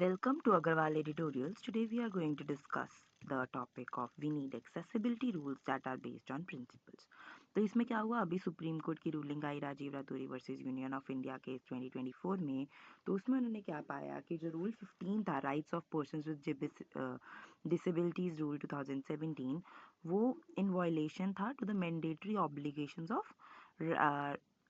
Welcome to Agarwal Editorials. Today we are going to discuss the topic of we need accessibility rules that are based on principles. तो इसमें क्या हुआ, अभी supreme court की ruling आई Rajiv Raturi versus union of India case 2024 में। तो उसमें उन्होंने क्या पाया कि जो रूल 15 था, rights of persons with disabilities rule 2017, वो इन वायलेशन था to the mandatory obligations of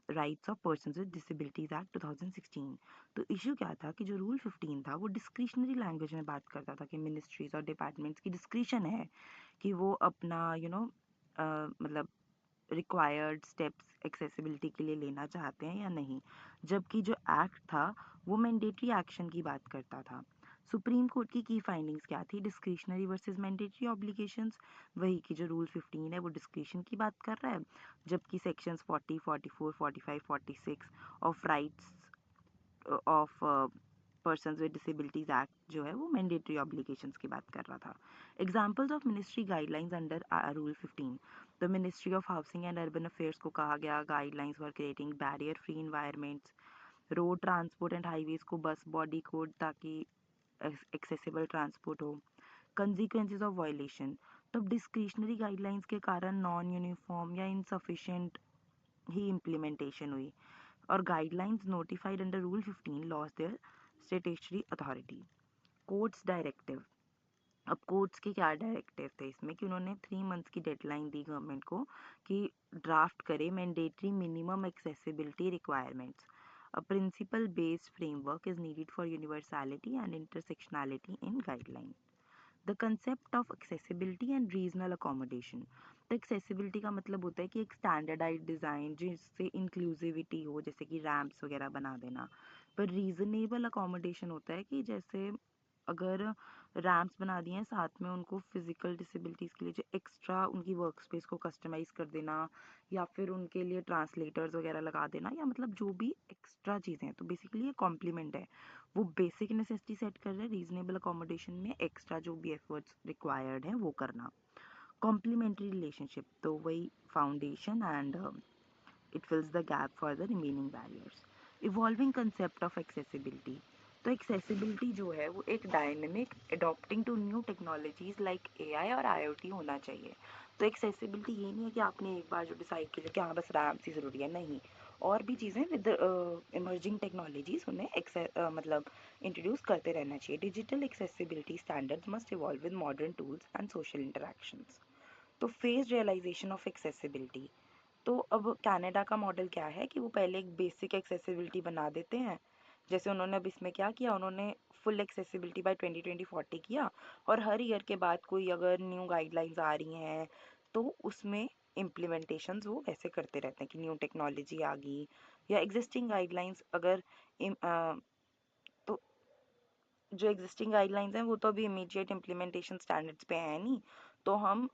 rights of persons with disabilities act 2016। तो इश्यू क्या था कि जो रूल 15 था वो डिस्क्रिशनरी लैंग्वेज में बात करता था कि मिनिस्ट्रीज और डिपार्टमेंट्स की डिस्क्रिशन है कि वो अपना मतलब रिक्वायर्ड स्टेप्स एक्सेसिबिलिटी के लिए लेना चाहते हैं या नहीं, जबकि जो एक्ट था वो मैंडेटरी एक्शन की बात करता था। सुप्रीम कोर्ट की फाइंडिंग्स क्या थी? डिस्क्रिशनरी वर्सेस मैंडेटरी ऑब्लिगेशंस, वही कि जो रूल 15 है वो डिस्क्रिशन की बात कर रहा है, जबकि sections 40, 44, 45, 46 of rights of persons with disabilities act जो है वो मैंडेटरी ऑब्लिगेशंस की बात कर रहा था। Examples of ministry guidelines under rule 15, the ministry of housing and urban affairs को कहा गया guidelines for creating barrier free environments, road transport and highways को बस बॉडी कोड ताकि एक्सेसिबल ट्रांसपोर्ट हो। कंसिक्वेंसेस ऑफ वायलेशन, तो डिस्क्रिशनरी गाइडलाइंस के कारण नॉन यूनिफॉर्म या इनसफिशिएंट ही इम्प्लीमेंटेशन हुई, और guidelines notified under rule 15 lost their स्टेटरी authority. Courts directive, अब कोर्ट्स के क्या डायरेक्टिव थे इसमें कि उन्होंने 3 मंथ्स की डेडलाइन दी गवर्नमेंट को कि ड्राफ्ट करे mandatory minimum accessibility requirements. A principle based framework is needed for universality and intersectionality in guideline. The concept of accessibility and regional accommodation, तो एक्सेसिबिलिटी का मतलब होता है कि एक स्टैंडर्डाइज डिज़ाइन जिससे इंक्लूसिविटी हो, जैसे कि रैम्प्स वगैरह बना देना। पर रीजनेबल अकोमोडेशन होता है कि जैसे अगर रैम्प्स बना दिए हैं, साथ में उनको फिजिकल डिसेबिलिटीज़ के लिए जो एक्स्ट्रा उनकी वर्क स्पेस को कस्टमाइज़ कर देना, या फिर उनके लिए ट्रांसलेटर्स वगैरह लगा देना, या मतलब जो भी एक्स्ट्रा चीज़ें हैं, तो बेसिकली ये कॉम्प्लीमेंट है। वो बेसिक नेसेसिटी सेट कर रहे हैं, रीजनेबल अकोमोडेशन में एक्स्ट्रा जो भी एफर्ट्स रिक्वायर्ड हैं वो करना। कॉम्प्लीमेंट्री रिलेशनशिप, तो वही foundation and it fills the gap for the remaining barriers. Evolving concept of accessibility, तो एक्सेसिबिलिटी जो है वो एक dynamic adopting to new technologies like AI और आईओटी होना चाहिए। तो एक्सेसिबिलिटी ये नहीं है कि आपने एक बार जो डिसाइड किया कि हाँ बस रैम ही ज़रूरी है, नहीं, और भी चीज़ें विद इमर्जिंग टेक्नोलॉजीज उन्हें मतलब इंट्रोड्यूस करते रहना चाहिए। Digital accessibility standards must evolve with modern tools and social interactions. तो फेज रियलाइजेशन ऑफ एक्सेसिबिलिटी, तो अब कनाडा का मॉडल क्या है कि वो पहले एक बेसिक एक्सेसिबिलिटी बना देते हैं। जैसे उन्होंने अब इसमें क्या किया, उन्होंने फुल एक्सेसिबिलिटी बाय 2020-40 किया, और हर ईयर के बाद कोई अगर न्यू गाइडलाइंस आ रही हैं तो उसमें इम्प्लीमेंटेशंस वो वैसे करते रहते हैं कि न्यू टेक्नोलॉजी आ गई या एग्जिस्टिंग गाइडलाइंस अगर तो जो एग्जिस्टिंग गाइडलाइंस हैं वो तो अभी इमीडिएट इम्प्लीमेंटेशन स्टैंडर्ड्स पे हैं नहीं, तो हम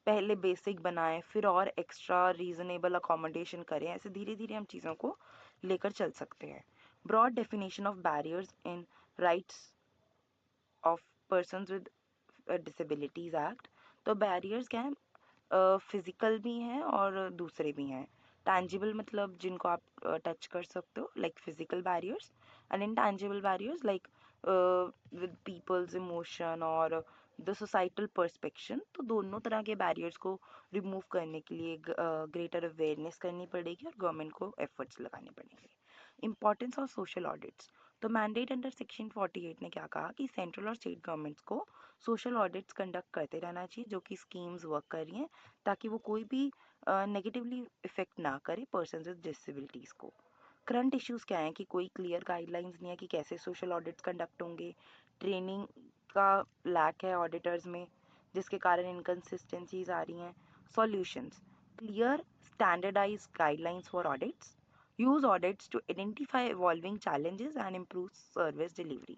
पहले बेसिक बनाएं फिर और एक्स्ट्रा रीजनेबल अकोमोडेशन करें, ऐसे धीरे धीरे हम चीज़ों को लेकर चल सकते हैं। Broad definition of barriers in rights of persons with disabilities act, तो बैरियर्स क्या है, फिजिकल भी हैं और दूसरे भी हैं। टैंजिबल मतलब जिनको आप टच कर सकते हो, like physical barriers, and intangible barriers like with peoples emotion और द सोसाइटल परस्पेक्शन। तो दोनों तरह के बैरियर्स को रिमूव करने के लिए ग्रेटर अवेयरनेस करनी पड़ेगी और गवर्नमेंट को एफर्ट्स लगाने पड़ेंगे। इंपॉर्टेंस ऑफ सोशल ऑडिट्स, तो मैंडेट अंडर सेक्शन 48 ने क्या कहा कि सेंट्रल और स्टेट गवर्नमेंट्स को सोशल ऑडिट्स कंडक्ट करते रहना चाहिए जो कि स्कीम्स वर्क कर रही हैं, ताकि वो कोई भी नेगेटिवली इफेक्ट ना करे पर्सन विद डिसेबिलिटीज़ को। करंट इश्यूज क्या हैं कि कोई क्लियर गाइडलाइंस नहीं है कि कैसे सोशल ऑडिट्स कंडक्ट होंगे, ट्रेनिंग का लैक है ऑडिटर्स में जिसके कारण इनकन्सिस्टेंसीज आ रही हैं। Solutions, clear standardize guidelines for audits, use audits to identify evolving challenges and improve service delivery,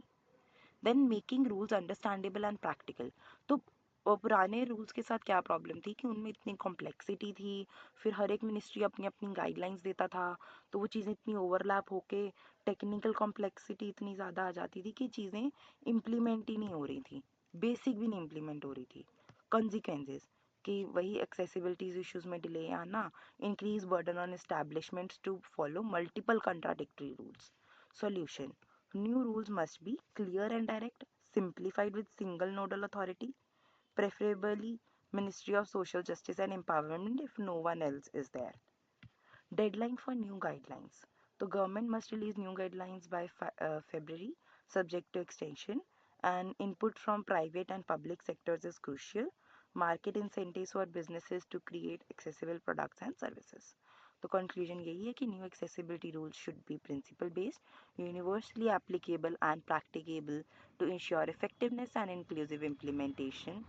then making rules understandable and practical। तो पुराने रूल्स के साथ क्या प्रॉब्लम थी कि उनमें इतनी कॉम्प्लेक्सिटी थी, फिर हर एक मिनिस्ट्री अपनी अपनी गाइडलाइंस देता था, तो वो चीज़ें इतनी ओवरलैप होके टेक्निकल कॉम्प्लेक्सिटी इतनी ज़्यादा आ जाती थी कि चीज़ें इम्प्लीमेंट ही नहीं हो रही थी, बेसिक भी नहीं इम्प्लीमेंट हो रही थी। कंसिक्वेंसेस कि वही एक्सेसिबिलिटीज इश्यूज में डिले आना, increase burden on establishments to follow multiple contradictory rules. Solution, New rules must be clear and direct, simplified with single nodal authority, preferably Ministry of Social Justice and Empowerment if no one else is there. Deadline for new guidelines. The government must release new guidelines by February, subject to extension, and input from private and public sectors is crucial. Market incentives for businesses to create accessible products and services. तो conclusion यही है कि new accessibility rules should be principle based, universally applicable and practicable to ensure effectiveness and inclusive implementation.